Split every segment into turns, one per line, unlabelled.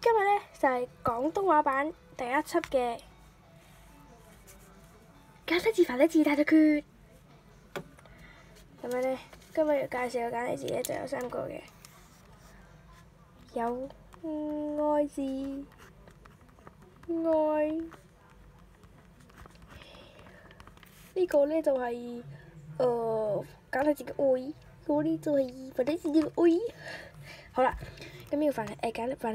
今日咧就係廣東話版第一輯嘅簡體字繁體字大對決。咁樣咧，今日要介紹嘅簡體字咧就有3個嘅，有愛字、愛呢個咧就係簡體字嘅愛，嗰啲就係繁體字嘅愛。好啦。咁呢個繁體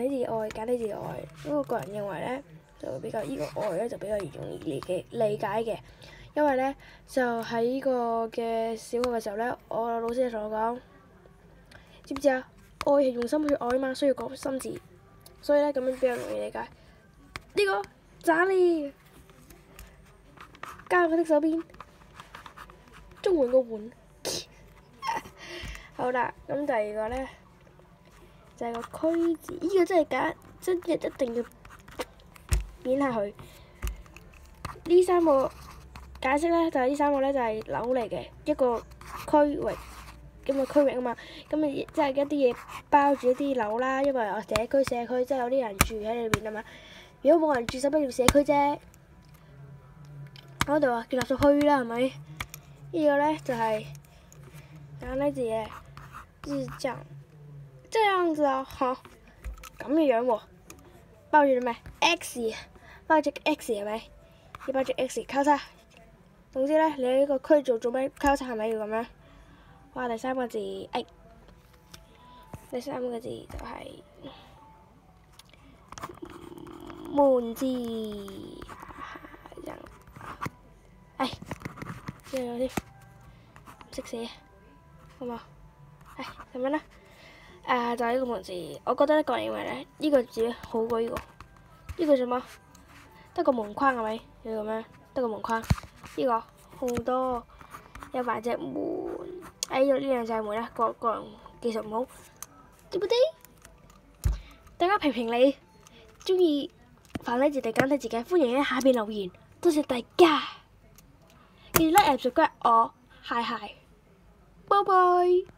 字嘅愛，簡體字嘅愛，咁我個人認為咧，就比較呢個愛咧就比較容易理解嘅，因為咧就喺呢個嘅小學嘅時候咧，我老師就同我講，知唔知啊？愛係用心去愛嘛，需要講心字，所以咧咁樣比較容易理解。呢個渣呢，加佢的手邊，中換個換。好啦，咁第二個咧。就係個區字，呢個真係真係一定要扁下佢。呢3個解釋咧，就係呢3個咧就係樓嚟嘅一個區域，咁啊區域啊嘛，咁啊即係一啲嘢包住一啲樓啦，因為我社區即係有啲人住喺裏邊啊嘛。如果冇人住，使乜叫社區啫？嗰度啊叫垃圾區啦，係咪？呢個咧就係簡體字嘅智障。這樣子啊，嚇咁嘅樣喎，包住咩 X， 包住 X 係咪？要包住 X 交叉。總之咧，你喺呢個區做咩交叉係咪要咁樣？哇！第3個字，第3個字就係門字，呢有啲唔識寫，好嘛？咁樣啦。就係呢個門字，我覺得個人認為咧，呢個字好過呢個。呢個做乜？得個門框係咪？你咁樣得個門框。呢個好多有埋隻門。呢兩隻門咧，個人技術唔好，對唔對？大家評評理，中意繁體字定簡體字嘅，歡迎喺下邊留言。多謝大家，記得 like、subscribe 我，拜拜。